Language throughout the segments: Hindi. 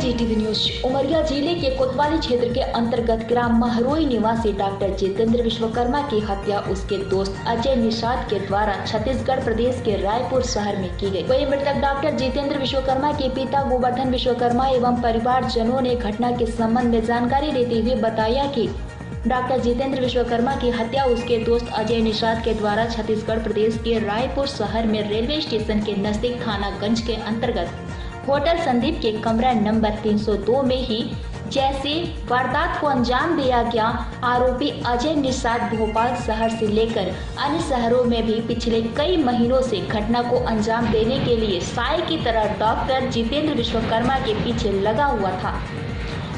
जीटीवी न्यूज। उमरिया जिले के कोतवाली क्षेत्र के अंतर्गत ग्राम महरोई निवासी डॉक्टर जितेंद्र विश्वकर्मा की हत्या उसके दोस्त अजय निषाद के द्वारा छत्तीसगढ़ प्रदेश के रायपुर शहर में की गई। वही मृतक डॉक्टर जितेंद्र विश्वकर्मा के पिता गोवर्धन विश्वकर्मा एवं परिवारजनों ने घटना के संबंध में जानकारी देते हुए बताया कि डॉक्टर जितेंद्र विश्वकर्मा की हत्या उसके दोस्त अजय निषाद के द्वारा छत्तीसगढ़ प्रदेश के रायपुर शहर में रेलवे स्टेशन के नजदीक थानागंज के अंतर्गत होटल संदीप के कमरा नंबर 302 में ही जैसे वारदात को अंजाम दिया गया। आरोपी अजय निषाद भोपाल शहर से लेकर अन्य शहरों में भी पिछले कई महीनों से घटना को अंजाम देने के लिए साय की तरह डॉक्टर जितेंद्र विश्वकर्मा के पीछे लगा हुआ था।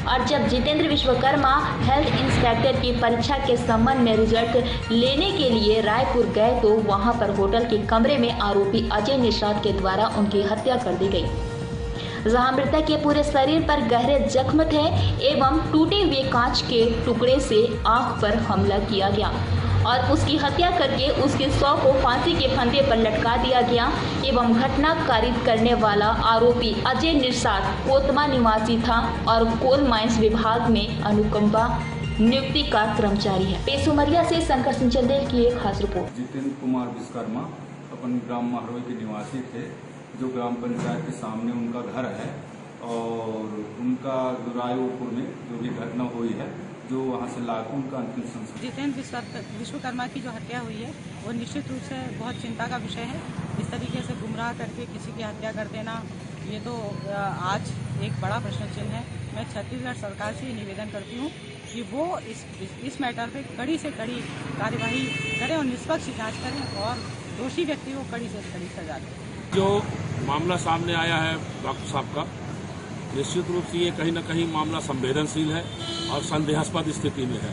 और जब जितेंद्र विश्वकर्मा हेल्थ इंस्पेक्टर की परीक्षा के संबंध में रिजल्ट लेने के लिए रायपुर गए तो वहां पर होटल के कमरे में आरोपी अजय निषाद के द्वारा उनकी हत्या कर दी गई, जहां मृतक के पूरे शरीर पर गहरे जख्म थे एवं टूटे हुए कांच के टुकड़े से आंख पर हमला किया गया और उसकी हत्या करके उसके शव को फांसी के फंदे पर लटका दिया गया। एवं घटना कारित करने वाला आरोपी अजय निषाद कोतमा निवासी था और कोल माइंस विभाग में अनुकंपा नियुक्ति का कर्मचारी है। पेश उमरिया से शंकर सिंह चंदेल की एक खास रिपोर्ट। जितेंद्र कुमार विश्वकर्मा अपन ग्राम महरोई के निवासी थे, जो ग्राम पंचायत के सामने उनका घर है और उनका रायपुर में जो भी घटना हुई है, जो वहाँ से लाखों उनका अंतिम संस्कार। जितेंद्र विश्वकर्मा की जो हत्या हुई है वो निश्चित रूप से बहुत चिंता का विषय है। इस तरीके से गुमराह करके किसी की हत्या कर देना, ये तो आज एक बड़ा प्रश्न चिन्ह है। मैं छत्तीसगढ़ सरकार से निवेदन करती हूँ कि वो इस मैटर पे कड़ी से कड़ी कार्यवाही करें और निष्पक्ष जांच करें और दोषी व्यक्ति को कड़ी से कड़ी सजा दें। जो मामला सामने आया है डॉक्टर साहब का, निश्चित रूप से ये कहीं न कहीं मामला संवेदनशील है और संदेहास्पद स्थिति में है।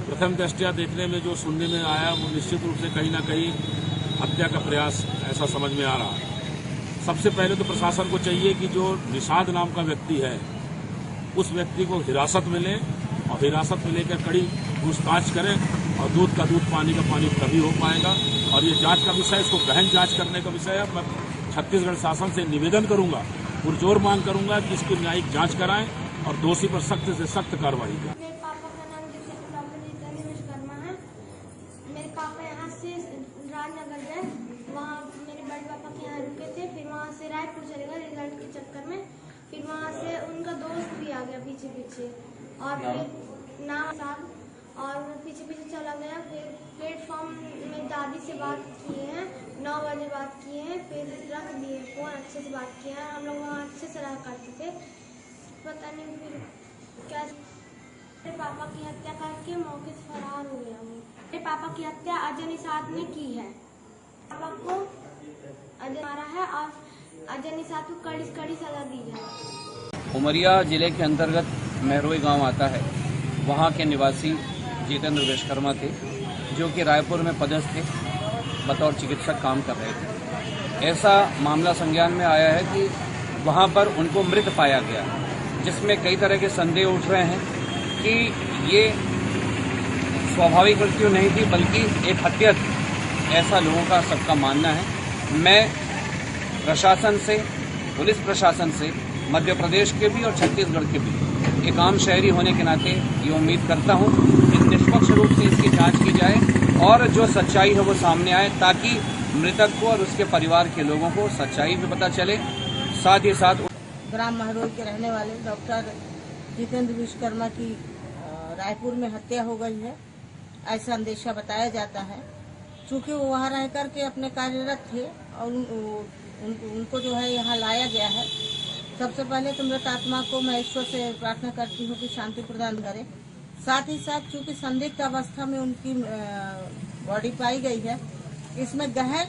प्रथम दृष्टया देखने में जो सुनने में आया वो निश्चित रूप से कहीं न कहीं हत्या का प्रयास ऐसा समझ में आ रहा है। सबसे पहले तो प्रशासन को चाहिए कि जो निषाद नाम का व्यक्ति है उस व्यक्ति को हिरासत में लें और हिरासत में लेकर कड़ी पूछताछ करें और दूध का दूध पानी का पानी तभी हो पाएगा। और ये जांच का विषय, इसको गहन जांच करने का विषय है। मैं छत्तीसगढ़ शासन से निवेदन करूंगा, पुरजोर मांग करूंगा कि इसकी न्यायिक जांच कराएं और दोषी पर सख्त से सख्त कार्रवाई करें। मेरे पापा का नाम जितेंद्र विश्वकर्मा है। मेरे पापा यहाँ से राजनगर गए, वहाँ मेरे बड़े पापा के यहाँ रुके थे, फिर वहाँ से रायपुर चले गए रिजल्ट के चक्कर में। फिर वहाँ से उनका दोस्त भी आ गया पीछे पीछे और फिर नाम साहब और पीछे पीछे चला गया। फिर प्लेटफॉर्म में दादी से बात किए हैं, 9 बजे बात किए हैं, फिर रख दिए फोन, अच्छे से बात किया है। हम लोग वहाँ अच्छे से रहा करते थे। पता नहीं फिर क्या, मेरे पापा की हत्या करके मौके से फरार हो गया वो। मेरे पापा की हत्या अजय निषाद ने की है। पापा को अजय मारा है और अजय निषाद को कड़ी से कड़ी सजा दी जाए। उमरिया जिले के अंतर्गत महरोई गांव आता है। वहां के निवासी जितेंद्र विश्वकर्मा थे, जो कि रायपुर में पदस्थ थे, बतौर चिकित्सक काम कर रहे थे। ऐसा मामला संज्ञान में आया है कि वहां पर उनको मृत पाया गया, जिसमें कई तरह के संदेह उठ रहे हैं कि ये स्वाभाविक मृत्यु नहीं थी बल्कि एक हत्या थी। ऐसा लोगों का सबका मानना है। मैं प्रशासन से, पुलिस प्रशासन से, मध्य प्रदेश के भी और छत्तीसगढ़ के भी एक आम शहरी होने के नाते ये उम्मीद करता हूँ कि निष्पक्ष रूप से इसकी जांच की जाए और जो सच्चाई है वो सामने आए, ताकि मृतक को और उसके परिवार के लोगों को सच्चाई भी पता चले। साथ ही साथ ग्राम महरोई के रहने वाले डॉक्टर जितेंद्र विश्वकर्मा की रायपुर में हत्या हो गई है, ऐसा अंदेशा बताया जाता है। चूँकि वो वहाँ रह करके अपने कार्यरत थे और उनको जो है यहाँ लाया गया है। सबसे पहले तो मृत आत्मा को मैं ईश्वर से प्रार्थना करती हूँ कि शांति प्रदान करे। साथ ही साथ चूँकि संदिग्ध अवस्था में उनकी बॉडी पाई गई है, इसमें गहन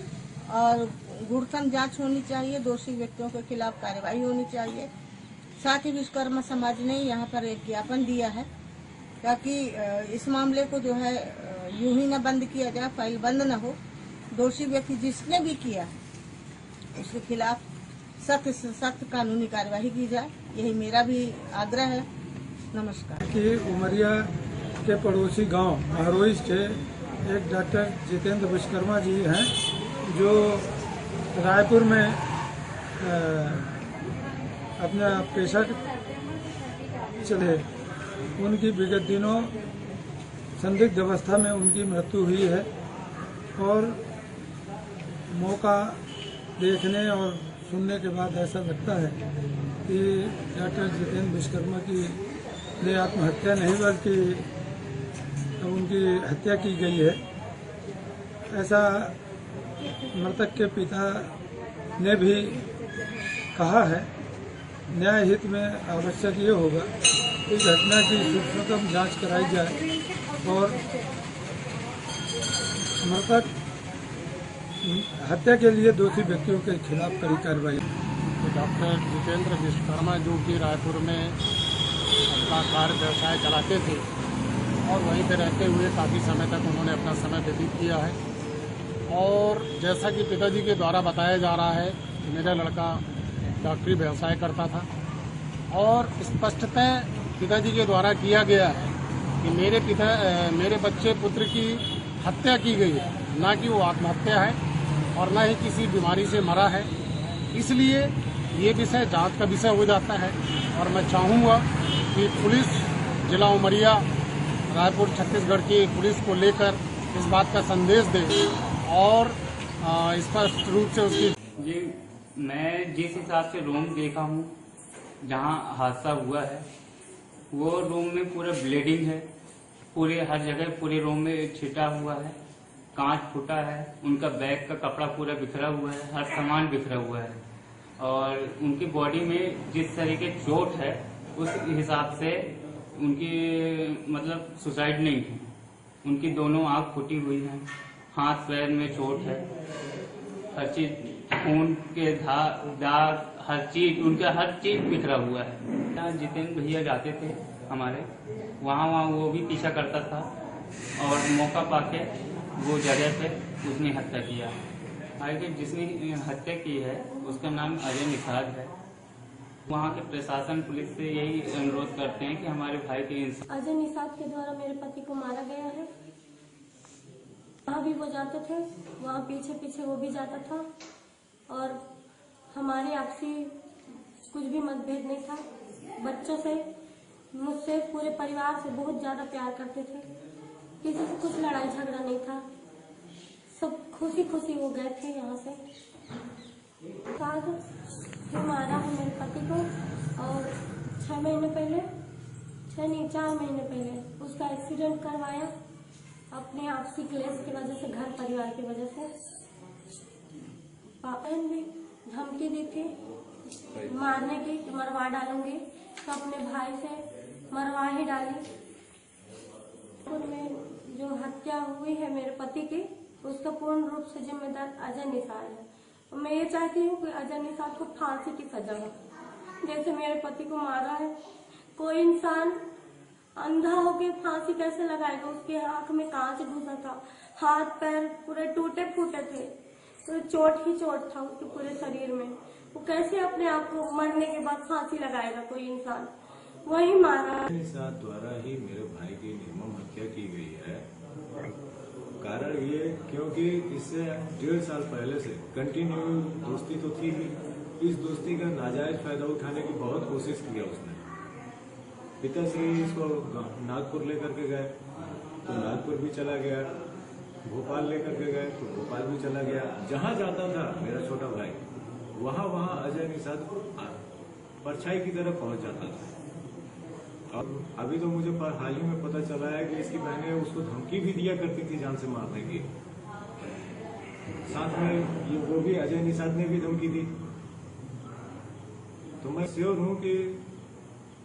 और गुणतम जांच होनी चाहिए, दोषी व्यक्तियों के खिलाफ कार्रवाई होनी चाहिए। साथ ही विश्वकर्मा समाज ने यहाँ पर एक ज्ञापन दिया है ताकि इस मामले को जो है यूं ही न बंद किया जाए, फाइल बंद न हो। दोषी व्यक्ति जिसने भी किया उसके खिलाफ सख्त से सख्त कानूनी कार्यवाही की जाए, यही मेरा भी आग्रह है। नमस्कार। कि उमरिया के पड़ोसी गांव महरोई के एक डॉक्टर जितेंद्र विश्वकर्मा जी हैं, जो रायपुर में अपना पेशा चले। उनकी विगत दिनों संदिग्ध अवस्था में उनकी मृत्यु हुई है और मौका देखने और सुनने के बाद ऐसा लगता है कि डॉक्टर जितेंद्र विश्वकर्मा की ने आत्महत्या नहीं बल्कि उनकी हत्या की गई है। ऐसा मृतक के पिता ने भी कहा है। न्याय हित में आवश्यक ये होगा कि घटना की सूक्ष्मतम जांच कराई जाए और मृतक हत्या के लिए दोषी व्यक्तियों के खिलाफ कड़ी कार्रवाई। डॉक्टर जितेंद्र विश्वकर्मा जो कि रायपुर में अपना कार्य व्यवसाय चलाते थे और वहीं पर रहते हुए काफ़ी समय तक उन्होंने अपना समय व्यतीत किया है। और जैसा कि पिताजी के द्वारा बताया जा रहा है कि मेरा लड़का डॉक्टरी व्यवसाय करता था और स्पष्टतः पिताजी के द्वारा किया गया है कि मेरे बच्चे पुत्र की हत्या की गई है, ना कि वो आत्महत्या है और न ही किसी बीमारी से मरा है। इसलिए ये विषय जांच का विषय हो जाता है और मैं चाहूँगा कि पुलिस जिला उमरिया रायपुर छत्तीसगढ़ की पुलिस को लेकर इस बात का संदेश दे और स्पष्ट रूप से उसकी जी मैं जिस हिसाब से रूम देखा हूँ जहाँ हादसा हुआ है वो रूम में पूरा ब्लीडिंग है, पूरे हर जगह पूरे रूम में छिटा हुआ है, कांच फूटा है, उनका बैग का कपड़ा पूरा बिखरा हुआ है, हर सामान बिखरा हुआ है और उनकी बॉडी में जिस तरीके चोट है उस हिसाब से उनकी मतलब सुसाइड नहीं थी। उनकी दोनों आंख फूटी हुई हैं, हाथ पैर में चोट है, हर चीज खून के दाग हर चीज बिखरा हुआ है। यहाँ जितेंद्र भैया जाते थे हमारे वहाँ वो भी पीछा करता था और मौका पाके वो जगह पे उसने हत्या किया। आगे जिसने हत्या की है उसका नाम अजय निषाद है। वहाँ के प्रशासन पुलिस से यही अनुरोध करते हैं कि हमारे भाई के अजय निषाद के द्वारा मेरे पति को मारा गया है। वहाँ भी वो जाते थे, वहाँ पीछे पीछे वो भी जाता था और हमारे आपसी कुछ भी मतभेद नहीं था। बच्चों से मुझसे पूरे परिवार से बहुत ज्यादा प्यार करते थे, किसी से कुछ लड़ाई झगड़ा नहीं था, सब खुशी खुशी वो गए थे यहाँ से। बाद मारा है मेरे पति को और 4 महीने पहले उसका एक्सीडेंट करवाया अपने आपसी क्लेश की वजह से, घर परिवार की वजह से। पापा ने भी धमकी दी थी मारने की, मरवा डालूंगी, तो अपने भाई से मरवा ही डाली। में जो हत्या हुई है मेरे पति की उसका पूर्ण रूप से जिम्मेदार अजय निषाद है। मैं ये चाहती हूँ कि अजय निषाद को फांसी की सजा हो। जैसे मेरे पति को मारा है, कोई इंसान अंधा होके फांसी कैसे लगाएगा? उसके आंख में कांच घुसा था, हाथ पैर पूरे टूटे फूटे थे, तो चोट ही चोट था उसके पूरे शरीर में। वो कैसे अपने आप को मरने के बाद फांसी लगाएगा कोई इंसान? वही मारा। निषाद द्वारा ही मेरे भाई की निर्मम हत्या की गई है। कारण ये क्योंकि इससे 1.5 साल पहले से कंटिन्यू दोस्ती तो थी ही। इस दोस्ती का नाजायज फायदा उठाने की बहुत कोशिश किया उसने। पिताश्री इसको नागपुर लेकर के गए तो नागपुर भी चला गया, भोपाल लेकर के गए तो भोपाल भी चला गया। जहां जाता था मेरा छोटा भाई वहां अजय निषाद परछाई की तरफ पहुंच जाता था। और अभी तो मुझे हाल ही में पता चला है कि इसकी बहनें उसको धमकी भी दिया करती थी जान से मारने की। साथ में ये वो भी अजय निषाद ने भी धमकी दी। तो मैं श्योर हूं कि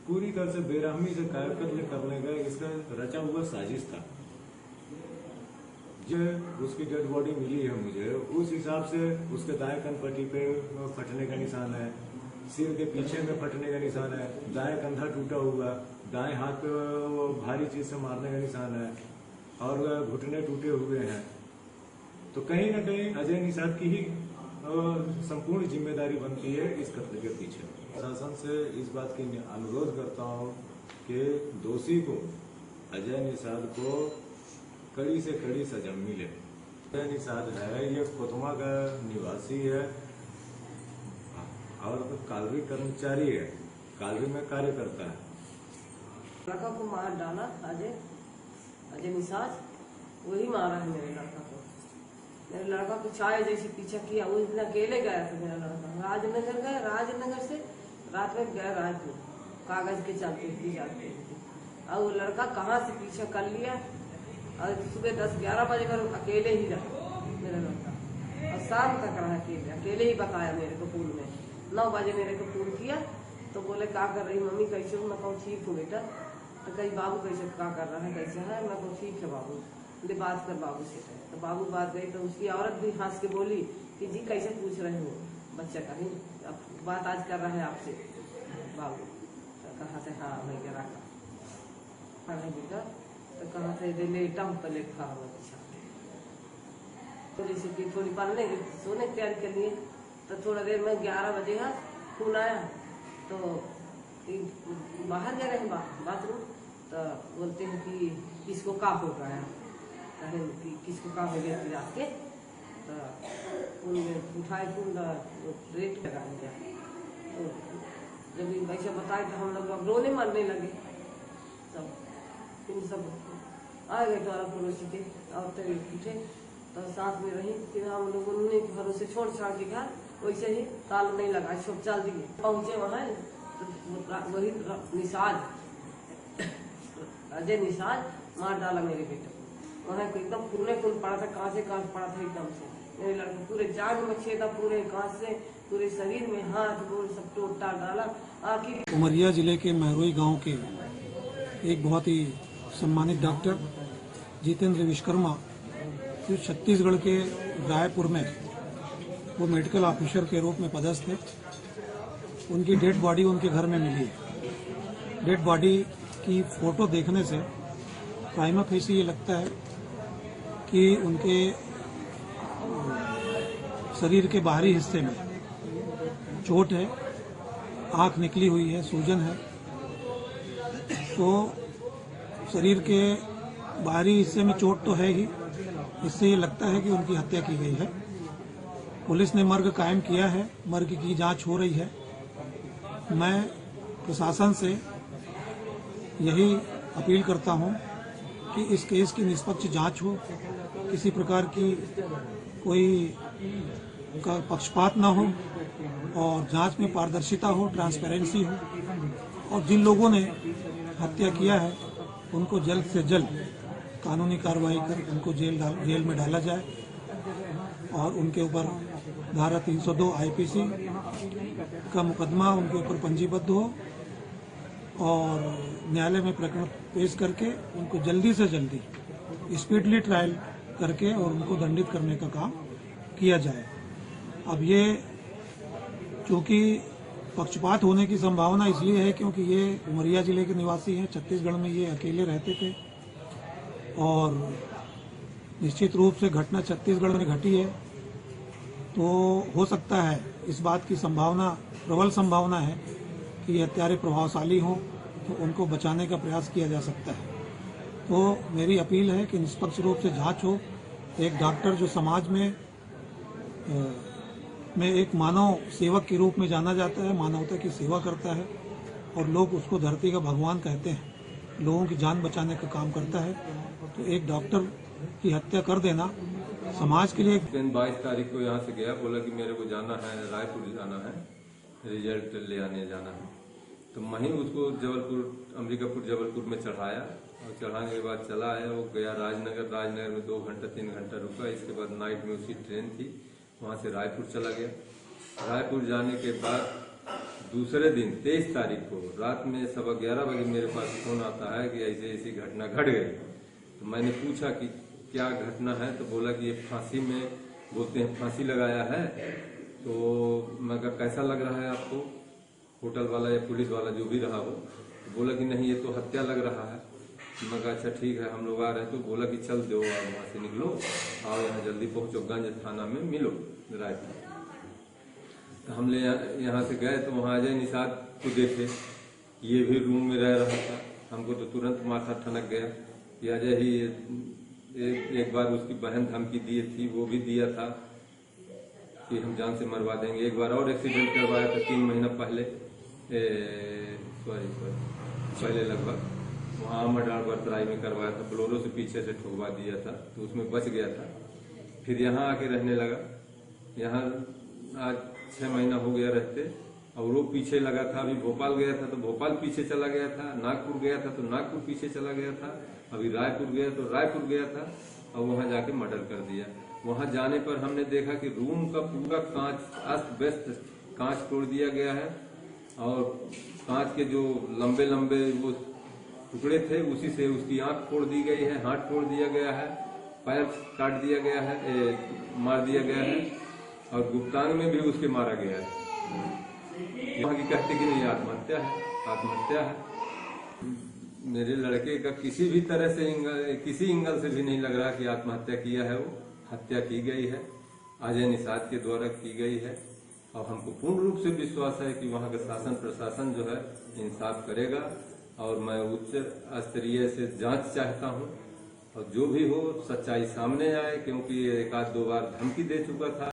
पूरी तरह से बेरहमी से कायरकत्ल करने का इसका रचा हुआ साजिश था। जो उसकी डेड बॉडी मिली है मुझे, उस हिसाब से उसके दाएं कनपट्टी पे फटने का निशान है, सिर के पीछे में फटने का निशान है, दाएं कंधा टूटा हुआ, दाएं हाथ पे वो भारी चीज से मारने का निशान है और घुटने टूटे हुए हैं। तो कहीं न कहीं अजय निषाद की ही संपूर्ण जिम्मेदारी बनती है इस कत्ल के पीछे। प्रशासन से इस बात की अनुरोध करता हूँ कि दोषी को अजय निषाद को कड़ी से कड़ी सजा मिले। अजय निषाद है, ये कोतमा का निवासी है। और कोई कालवी कर्मचारी है, कालवी में कार्य करता है। लड़का को मार डाला अजय निषाद, वही मारा है मेरे लड़का को। मेरे लड़का को चाय जैसे पीछा किया, वो इतना अकेले गया था मेरा लड़का। राजनगर गया, राजनगर से रात में गया रायपुर, कागज के चलते जाते और वो लड़का कहाँ से पीछा कर लिया और सुबह 10-11 बजे पर अकेले ही रहा मेरा लड़का, और शाम तक रहा अकेले ही बताया मेरे को। पूल में 9 बजे मेरे को फोन किया तो बोले क्या कर रही मम्मी, कैसे हूँ? मैं कहूँ ठीक हूँ बेटा। तो कहीं बाबू कैसे क्या कर रहा है, कैसे है? मैं कहूँ ठीक है बाबू, बोले बात कर बाबू से। तो बाबू बात गई तो उसकी औरत भी हंस के बोली कि जी कैसे पूछ रहे हो बच्चा का, ही अब बात आज कर रहा है आपसे बाबू। तो कहाँ से? हाँ मैं कह रहा पढ़े बेटा। तो कहाँ से? लेटा हूँ प्लेटफार्म में पीछा, तो जैसे कि थोड़ी पढ़ने सोने की तैयारी कर लिए। तो थोड़ा देर में 11 बजे है खून आया, तो बाहर जा रहे हैं बाथरूम, तो बोलते हैं कि किसको का हो गया है, कहें कि किसको का हो गया रात के। तो उनमें उठाए खून रेट लगा दिया। तो जब वैसे बताए तो हम लोग अब रोने मरने लगे सब। फिर सब आ गए द्वारा पड़ोसी के, और तो उठे तो साथ में रही। फिर हम लोग उन्होंने भरोसे छोड़ छाड़ के घर वैसे ही ताल नहीं लगा, सब चल दिए। पहुंचे वहाँ तो वही निषाद, अजय निषाद मार डाला मेरे बेटे को। वहाँ एकदम खून पड़ा था, कहाँ से कहाँ पड़ा था एकदम से। मेरे लड़के पूरे जान में छेदा, पूरे कांच से पूरे शरीर में, हाथ गोड़ सब टोटा डाला। आखिर उमरिया जिले के महरोई गांव के एक बहुत ही सम्मानित डॉक्टर जितेंद्र विश्वकर्मा जो छत्तीसगढ़ के रायपुर में वो मेडिकल ऑफिसर के रूप में पदस्थ थे, उनकी डेड बॉडी उनके घर में मिली है। डेड बॉडी की फोटो देखने से प्राइमा फेसी ये लगता है कि उनके शरीर के बाहरी हिस्से में चोट है, आंख निकली हुई है, सूजन है। तो शरीर के बाहरी हिस्से में चोट तो है ही, इससे ये लगता है कि उनकी हत्या की गई है। पुलिस ने मर्ग कायम किया है, मर्ग की जांच हो रही है। मैं प्रशासन से यही अपील करता हूं कि इस केस की निष्पक्ष जांच हो, किसी प्रकार की कोई का पक्षपात न हो और जांच में पारदर्शिता हो, ट्रांसपेरेंसी हो, और जिन लोगों ने हत्या किया है उनको जल्द से जल्द कानूनी कार्रवाई कर उनको जेल में डाला जाए और उनके ऊपर धारा 302 आईपीसी का मुकदमा उनके ऊपर पंजीबद्ध हो और न्यायालय में प्रकरण पेश करके उनको जल्दी से जल्दी स्पीडली ट्रायल करके और उनको दंडित करने का काम किया जाए। अब ये चूंकि पक्षपात होने की संभावना इसलिए है क्योंकि ये उमरिया जिले के निवासी हैं, छत्तीसगढ़ में ये अकेले रहते थे और निश्चित रूप से घटना छत्तीसगढ़ में घटी है, तो हो सकता है इस बात की संभावना, प्रबल संभावना है कि ये हत्यारे प्रभावशाली हों तो उनको बचाने का प्रयास किया जा सकता है। तो मेरी अपील है कि निष्पक्ष रूप से जांच हो। एक डॉक्टर जो समाज में एक मानव सेवक के रूप में जाना जाता है, मानवता की सेवा करता है और लोग उसको धरती का भगवान कहते हैं, लोगों की जान बचाने का काम करता है। तो एक डॉक्टर की हत्या कर देना समाज के लिए। दिन 22 तारीख को यहाँ से गया, बोला कि मेरे को जाना है, रायपुर जाना है, रिजल्ट ले आने जाना है। तो वहीं उसको अम्बिकापुर जबलपुर में चढ़ाया और चढ़ाने के बाद चला आया। वो गया राजनगर में 2 घंटा 3 घंटा रुका। इसके बाद नाइट में उसकी ट्रेन थी, वहाँ से रायपुर चला गया। रायपुर जाने के बाद दूसरे दिन 23 तारीख को रात में 11:15 बजे मेरे पास फोन आता है कि ऐसी ऐसी घटना घट गई। तो मैंने पूछा कि क्या घटना है, तो बोला कि ये फांसी में, बोलते हैं फांसी लगाया है। तो मैं कहा कैसा लग रहा है आपको, होटल वाला या पुलिस वाला जो भी रहा हो। तो बोला कि नहीं ये तो हत्या लग रहा है। मैं कहा अच्छा ठीक है, हम लोग आ रहे हैं। तो बोला कि चल दो और वहाँ से निकलो, आओ यहाँ जल्दी पहुँचो, गंज थाना में मिलो रायपुर। तो हम ले यहाँ से गए तो वहाँ अजय निषाद को देखे, ये भी रूम में रह रहा था। हमको तो तुरंत माथा ठनक गया कि अजय ही एक बार उसकी बहन धमकी दी थी, वो भी दिया था। कि हम जान से मरवा देंगे। एक बार और एक्सीडेंट करवाया था 3 महीना पहले, पहले लगभग वहाँ अमरडाल बरतराई में करवाया था। बोलेरो से पीछे से ठुकवा दिया था तो उसमें बच गया था। फिर यहाँ आके रहने लगा। यहाँ आज 6 महीना हो गया रहते, और वो पीछे लगा था। अभी भोपाल गया था तो भोपाल पीछे चला गया था, नागपुर गया था तो नागपुर पीछे चला गया था, अभी रायपुर गया तो रायपुर गया था, और वहाँ जाके मर्डर कर दिया। वहाँ जाने पर हमने देखा कि रूम का पूरा कांच अस्त व्यस्त, कांच तोड़ दिया गया है, और कांच के जो लंबे लंबे वो टुकड़े थे उसी से उसकी आंख फोड़ दी गई है, हाथ तोड़ दिया गया है, पैर काट दिया गया है, मार दिया गया है, और गुप्तांग में भी उसके मारा गया है। वहाँ की कहते कि नहीं आत्महत्या है, आत्महत्या है। मेरे लड़के का किसी भी तरह से किसी एंगल से भी नहीं लग रहा कि आत्महत्या किया है। वो हत्या की गई है, अजय निषाद के द्वारा की गई है, और हमको पूर्ण रूप से विश्वास है कि वहाँ का शासन प्रशासन जो है इंसाफ करेगा। और मैं उच्च स्तरीय से जांच चाहता हूँ, और जो भी हो सच्चाई सामने आए, क्योंकि 1-2 बार धमकी दे चुका था।